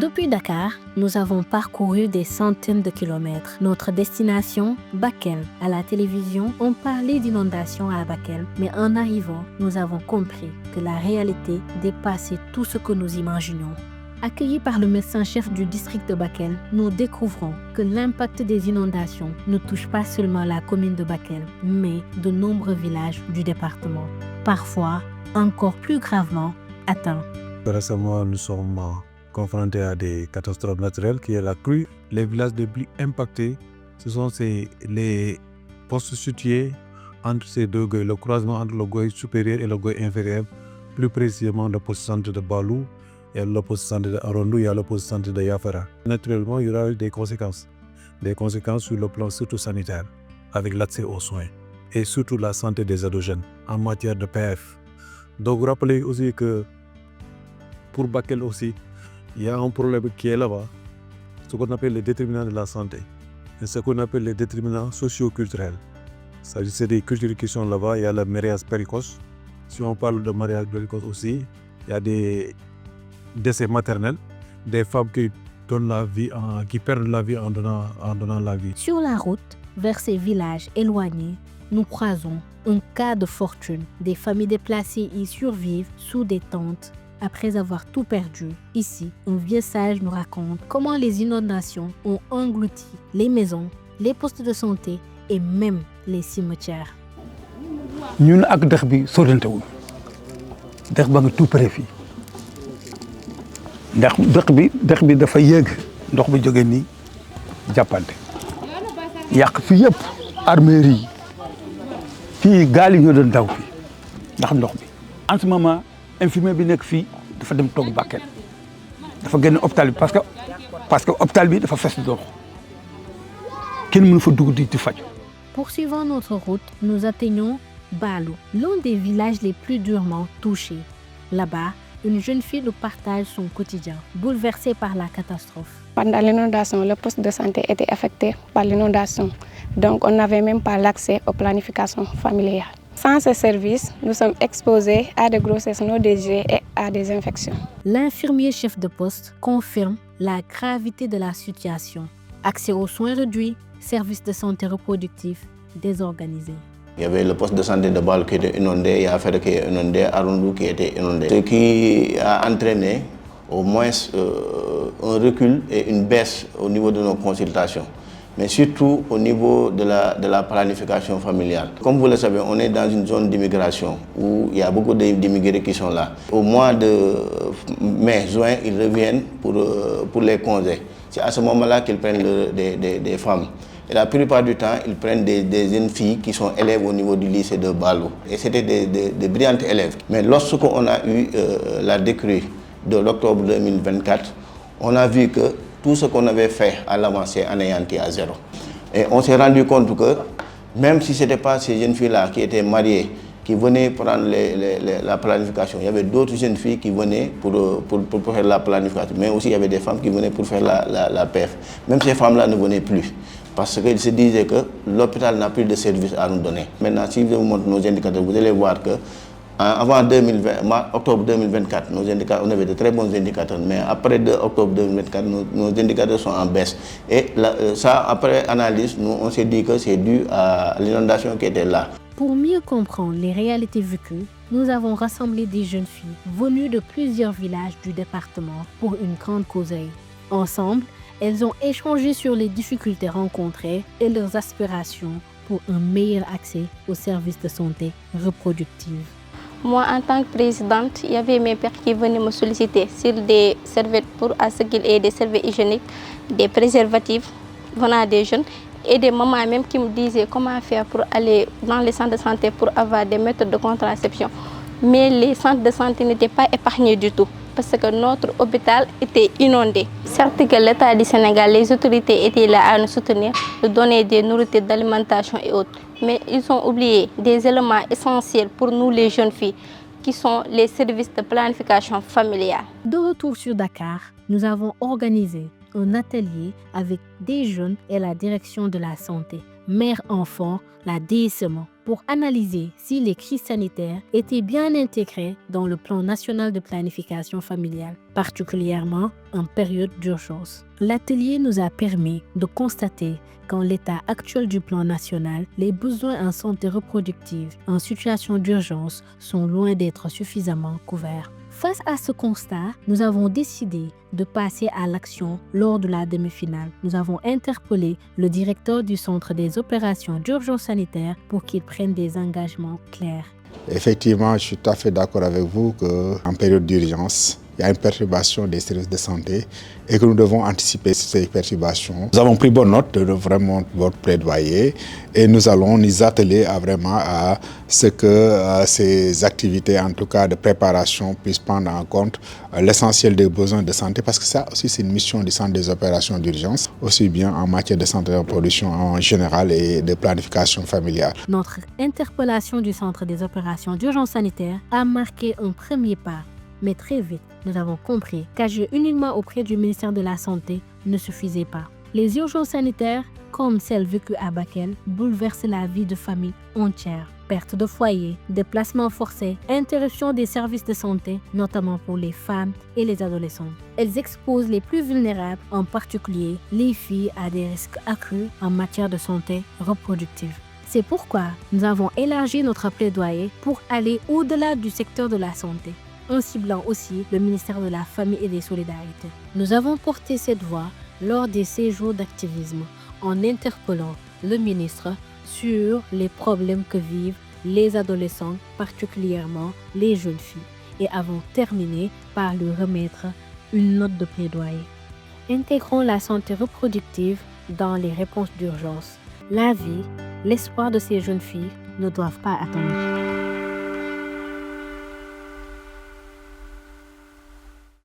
Depuis Dakar, nous avons parcouru des centaines de kilomètres. Notre destination, Bakel. À la télévision, on parlait d'inondations à Bakel, mais en arrivant, nous avons compris que la réalité dépassait tout ce que nous imaginions. Accueillis par le médecin-chef du district de Bakel, nous découvrons que l'impact des inondations ne touche pas seulement la commune de Bakel, mais de nombreux villages du département. Parfois, encore plus gravement, atteints. Récemment, nous sommes confrontés à des catastrophes naturelles qui est la crue. Les villages les plus impactés, ce sont les postes situés entre ces deux goyes, le croisement entre le goy supérieur et le goy inférieur, plus précisément le poste centre de Balou, il y a le poste centre de Arondou, il y a le poste centre de Yafara. Naturellement, il y aura des conséquences sur le plan surtout sanitaire, avec l'accès aux soins et surtout la santé des endogènes en matière de PF. Donc, rappelez aussi que pour Bakel aussi, il y a un problème qui est là-bas, ce qu'on appelle les déterminants de la santé, et ce qu'on appelle les déterminants socio-culturels. C'est des cultures qui sont là-bas, il y a le mariage précoce. Si on parle de mariage précoce aussi, il y a des décès maternels, des femmes qui perdent la vie en donnant la vie. Sur la route, vers ces villages éloignés, nous croisons un cas de fortune. Des familles déplacées y survivent sous des tentes après avoir tout perdu. Ici, un vieux sage nous raconte comment les inondations ont englouti les maisons, les postes de santé et même les cimetières. Ñun ak dex bi sorante wuñ dex ba nga tout près fii ndax dex bi dafa yéeg ndox bi jóge nii jàppante yàq fi yëpp armérie yi fii gaal yi ñoo doon daw fii ndax ndox bi en ce moment infirmier bi nekk fii dafa dem toog Bakel dafa génn hôpital bi parce que hôpital bi dafa fes ndox kenn mënu fa dugg di faju. Poursuivant notre route, nous atteignons Balou, l'un des villages les plus durement touchés. Là-bas, une jeune fille nous partage son quotidien, bouleversée par la catastrophe. Pendant l'inondation, le poste de santé était affecté par l'inondation. Donc, on n'avait même pas l'accès aux planifications familiales. Sans ce service, nous sommes exposés à des grossesses non désirées et à des infections. L'infirmier chef de poste confirme la gravité de la situation. Accès aux soins réduits, services de santé reproductive désorganisés. Il y avait le poste de santé de Bâle qui était inondé, il y a Affaire qui est inondé, Arondou qui était inondé. Ce qui a entraîné au moins un recul et une baisse au niveau de nos consultations, mais surtout au niveau de la planification familiale. Comme vous le savez, on est dans une zone d'immigration où il y a beaucoup d'immigrés qui sont là. Au mois de mai, juin, ils reviennent pour les congés. C'est à ce moment-là qu'ils prennent des femmes. Et la plupart du temps, ils prennent des jeunes filles qui sont élèves au niveau du lycée de Balou. Et c'était des brillantes élèves. Mais lorsqu'on a eu la décrue de l'octobre 2024, on a vu que tout ce qu'on avait fait à l'avance s'est anéanti à zéro. Et on s'est rendu compte que même si ce n'étaient pas ces jeunes filles-là qui étaient mariées, qui venaient prendre la planification, il y avait d'autres jeunes filles qui venaient pour faire la planification. Mais aussi il y avait des femmes qui venaient pour faire la PF. Même ces femmes-là ne venaient plus. Parce qu'ils se disaient que l'hôpital n'a plus de service à nous donner. Maintenant, si je vous montre nos indicateurs, vous allez voir que avant octobre 2024, nos indicateurs, on avait de très bons indicateurs. Mais après octobre 2024, nos indicateurs sont en baisse. Et ça, après analyse, nous, on s'est dit que c'est dû à l'inondation qui était là. Pour mieux comprendre les réalités vécues, nous avons rassemblé des jeunes filles venues de plusieurs villages du département pour une grande causerie. Ensemble, elles ont échangé sur les difficultés rencontrées et leurs aspirations pour un meilleur accès aux services de santé reproductive. Moi, en tant que présidente, il y avait mes pères qui venaient me solliciter sur des serviettes pour à ce qu'il y ait des serviettes hygiéniques, des préservatifs venant des jeunes et des mamans même qui me disaient comment faire pour aller dans les centres de santé pour avoir des méthodes de contraception. Mais les centres de santé n'étaient pas épargnés du tout parce que notre hôpital était inondé. Certes que l'État du Sénégal, les autorités étaient là à nous soutenir, nous donner des nourritures d'alimentation et autres. Mais ils ont oublié des éléments essentiels pour nous les jeunes filles, qui sont les services de planification familiale. De retour sur Dakar, nous avons organisé un atelier avec des jeunes et la direction de la santé. mère-enfant, la DSM, pour analyser si les crises sanitaires étaient bien intégrées dans le plan national de planification familiale, particulièrement en période d'urgence. L'atelier nous a permis de constater qu'en l'état actuel du plan national, les besoins en santé reproductive en situation d'urgence sont loin d'être suffisamment couverts. Face à ce constat, nous avons décidé de passer à l'action lors de la demi-finale. Nous avons interpellé le directeur du Centre des opérations d'urgence sanitaire pour qu'il prenne des engagements clairs. Effectivement, je suis tout à fait d'accord avec vous qu'en période d'urgence, il y a une perturbation des services de santé et que nous devons anticiper ces perturbations. Nous avons pris bonne note de vraiment votre plaidoyer et nous allons nous atteler à ce que ces activités, en tout cas de préparation, puissent prendre en compte l'essentiel des besoins de santé, parce que ça aussi c'est une mission du Centre des opérations d'urgence, aussi bien en matière de santé de reproduction en général et de planification familiale. Notre interpellation du Centre des opérations d'urgence sanitaire a marqué un premier pas. Mais très vite, nous avons compris qu'agir uniquement auprès du ministère de la Santé ne suffisait pas. Les urgences sanitaires, comme celles vécues à Bakel, bouleversent la vie de familles entières. Perte de foyer, déplacements forcés, interruption des services de santé, notamment pour les femmes et les adolescents. Elles exposent les plus vulnérables, en particulier les filles, à des risques accrus en matière de santé reproductive. C'est pourquoi nous avons élargi notre plaidoyer pour aller au-delà du secteur de la santé, en ciblant aussi le ministère de la Famille et des Solidarités. Nous avons porté cette voix lors des séjours d'activisme en interpellant le ministre sur les problèmes que vivent les adolescents, particulièrement les jeunes filles, et avons terminé par lui remettre une note de plaidoyer. Intégrons la santé reproductive dans les réponses d'urgence. La vie, l'espoir de ces jeunes filles ne doivent pas attendre.